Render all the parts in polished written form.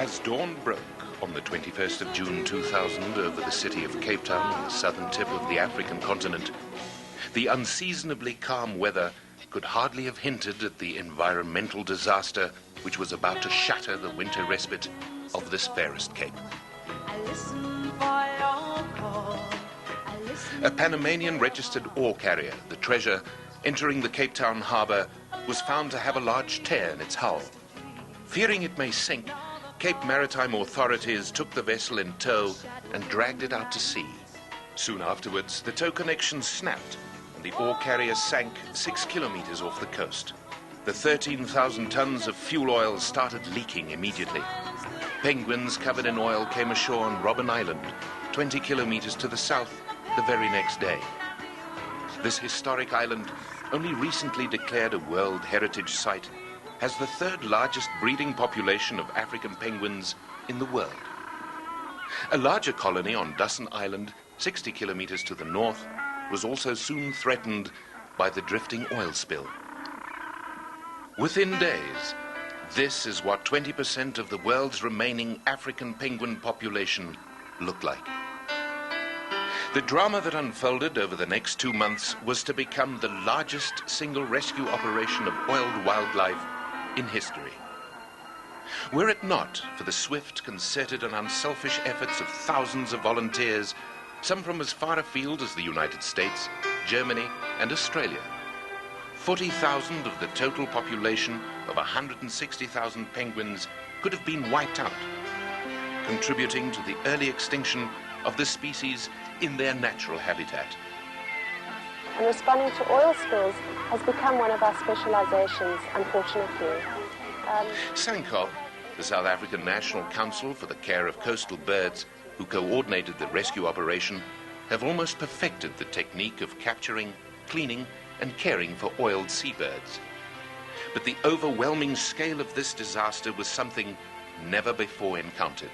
As dawn broke on the 21st of June 2000 over the city of Cape Town on the southern tip of the African continent, the unseasonably calm weather could hardly have hinted at the environmental disaster which was about to shatter the winter respite of this fairest cape. A Panamanian registered ore carrier, the Treasure, entering the Cape Town harbour, was found to have a large tear in its hull. Fearing it may sink, Cape Maritime authorities took the vessel in tow and dragged it out to sea. Soon afterwards, the tow connection snapped and the ore carrier sank 6 kilometers off the coast. The 13,000 tons of fuel oil started leaking immediately. Penguins covered in oil came ashore on Robben Island, 20 kilometers to the south, the very next day. This historic island, only recently declared a World Heritage Site, has the third largest breeding population of African penguins in the world. A larger colony on Dusson Island, 60 kilometers to the north, was also soon threatened by the drifting oil spill. Within days, this is what 20% of the world's remaining African penguin population looked like. The drama that unfolded over the next 2 months was to become the largest single rescue operation of oiled wildlife in history. Were it not for the swift, concerted and unselfish efforts of thousands of volunteers, some from as far afield as the United States, Germany and Australia, 40,000 of the total population of 160,000 penguins could have been wiped out, contributing to the early extinction of the species in their natural habitat. And responding to oil spills has become one of our specializations, unfortunately. SANCCOB, the South African National Council for the Care of Coastal Birds, who coordinated the rescue operation, have almost perfected the technique of capturing, cleaning and caring for oiled seabirds. But the overwhelming scale of this disaster was something never before encountered.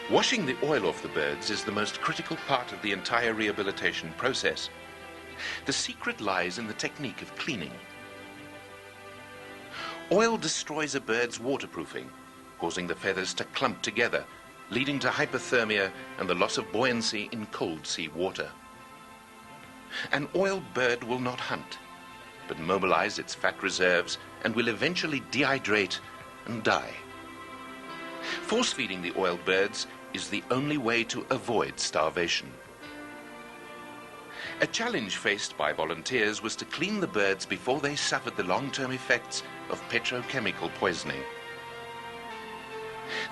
Washing the oil off the birds is the most critical part of the entire rehabilitation process. The secret lies in the technique of cleaning. Oil destroys a bird's waterproofing, causing the feathers to clump together, leading to hypothermia and the loss of buoyancy in cold sea water. An oiled bird will not hunt, but mobilize its fat reserves and will eventually dehydrate and die. Force-feeding the oiled birds is the only way to avoid starvation. A challenge faced by volunteers was to clean the birds before they suffered the long-term effects of petrochemical poisoning.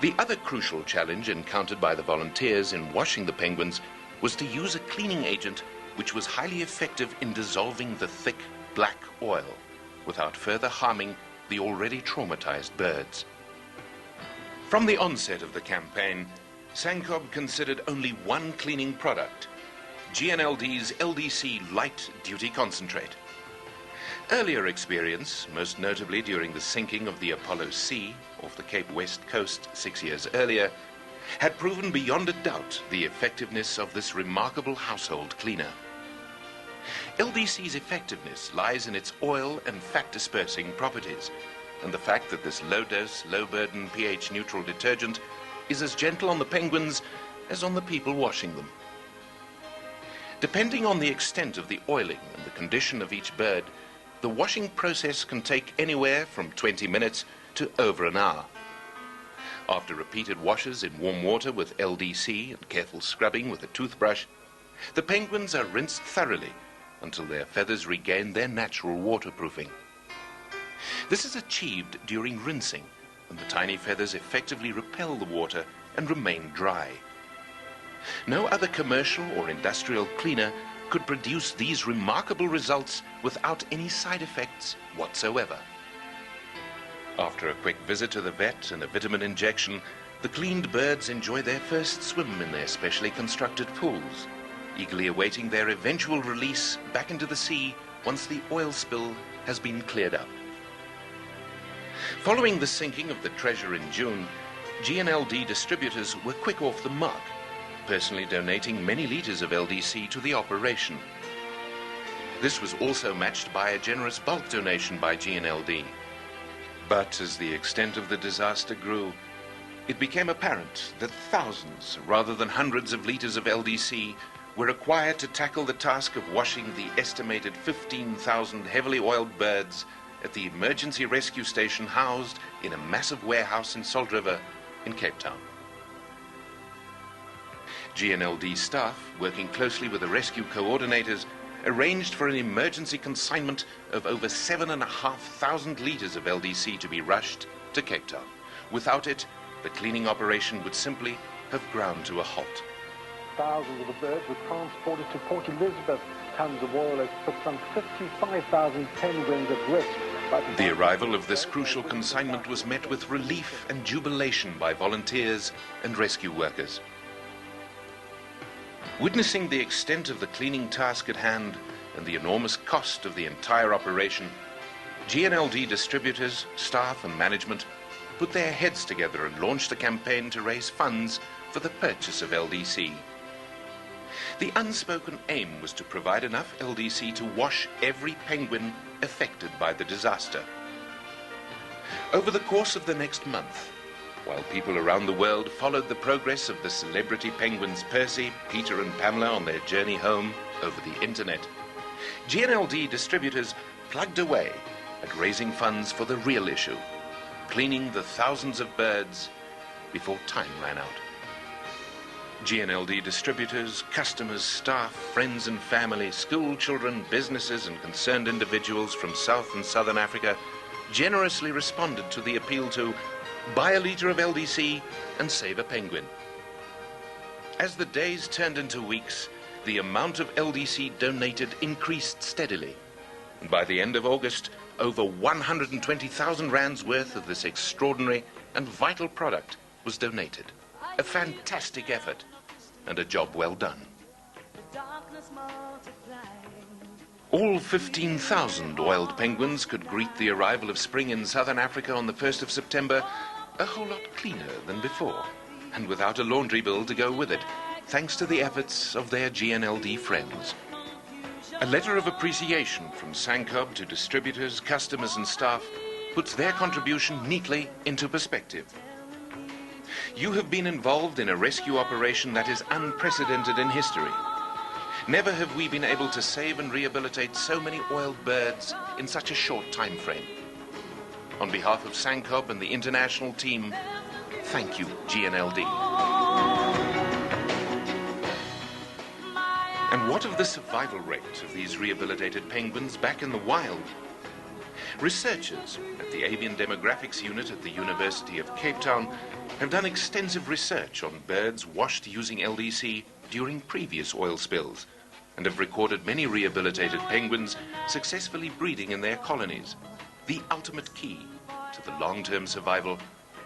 The other crucial challenge encountered by the volunteers in washing the penguins was to use a cleaning agent which was highly effective in dissolving the thick black oil without further harming the already traumatized birds. From the onset of the campaign, SANCCOB considered only one cleaning product, GNLD's LDC Light Duty Concentrate. Earlier experience, most notably during the sinking of the Apollo C off the Cape West coast 6 years earlier, had proven beyond a doubt the effectiveness of this remarkable household cleaner. LDC's effectiveness lies in its oil and fat dispersing properties, and the fact that this low-dose, low-burden, pH-neutral detergent is as gentle on the penguins as on the people washing them. Depending on the extent of the oiling and the condition of each bird, the washing process can take anywhere from 20 minutes to over an hour. After repeated washes in warm water with LDC and careful scrubbing with a toothbrush, the penguins are rinsed thoroughly until their feathers regain their natural waterproofing. This is achieved during rinsing, when the tiny feathers effectively repel the water and remain dry. No other commercial or industrial cleaner could produce these remarkable results without any side effects whatsoever. After a quick visit to the vet and a vitamin injection, the cleaned birds enjoy their first swim in their specially constructed pools, eagerly awaiting their eventual release back into the sea once the oil spill has been cleared up. Following the sinking of the Treasure in June, GNLD distributors were quick off the mark, personally donating many litres of LDC to the operation. This was also matched by a generous bulk donation by GNLD. But as the extent of the disaster grew, it became apparent that thousands, rather than hundreds of liters of LDC were required to tackle the task of washing the estimated 15,000 heavily oiled birds at the emergency rescue station housed in a massive warehouse in Salt River in Cape Town. GNLD staff, working closely with the rescue coordinators, arranged for an emergency consignment of over 7,500 liters of LDC to be rushed to Cape Town. Without it, the cleaning operation would simply have ground to a halt. Thousands of the birds were transported to Port Elizabeth. Tons of oil has put some 55,000 penguins at risk. The arrival of this crucial consignment was met with relief and jubilation by volunteers and rescue workers. Witnessing the extent of the cleaning task at hand and the enormous cost of the entire operation, GNLD distributors, staff and management put their heads together and launched a campaign to raise funds for the purchase of LDC. The unspoken aim was to provide enough LDC to wash every penguin affected by the disaster. Over the course of the next month, while people around the world followed the progress of the celebrity penguins Percy, Peter and Pamela on their journey home over the internet, GNLD distributors plugged away at raising funds for the real issue, cleaning the thousands of birds before time ran out. GNLD distributors, customers, staff, friends and family, school children, businesses and concerned individuals from South and Southern Africa generously responded to the appeal to buy a liter of LDC and save a penguin. As the days turned into weeks, the amount of LDC donated increased steadily. And by the end of August, over 120,000 rands worth of this extraordinary and vital product was donated. A fantastic effort and a job well done. All 15,000 oiled penguins could greet the arrival of spring in southern Africa on the 1st of September a whole lot cleaner than before, and without a laundry bill to go with it, thanks to the efforts of their GNLD friends. A letter of appreciation from SANCOB to distributors, customers and staff puts their contribution neatly into perspective. You have been involved in a rescue operation that is unprecedented in history. Never have we been able to save and rehabilitate so many oiled birds in such a short time frame. On behalf of SANCOB and the international team, thank you, GNLD. And what of the survival rate of these rehabilitated penguins back in the wild? Researchers at the Avian Demographics Unit at the University of Cape Town have done extensive research on birds washed using LDC during previous oil spills and have recorded many rehabilitated penguins successfully breeding in their colonies, the ultimate key to the long-term survival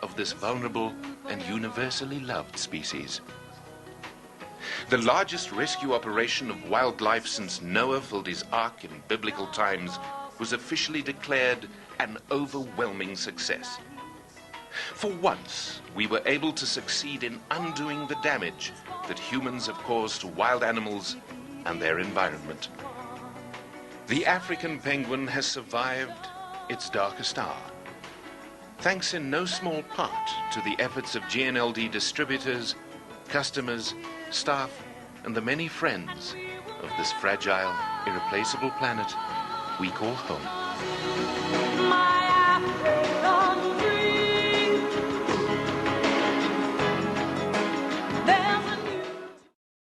of this vulnerable and universally loved species. The largest rescue operation of wildlife since Noah filled his ark in biblical times was officially declared an overwhelming success. For once, we were able to succeed in undoing the damage that humans have caused to wild animals and their environment. The African penguin has survived its darkest hour, thanks in no small part to the efforts of GNLD distributors, customers, staff, and the many friends of this fragile, irreplaceable planet we call home.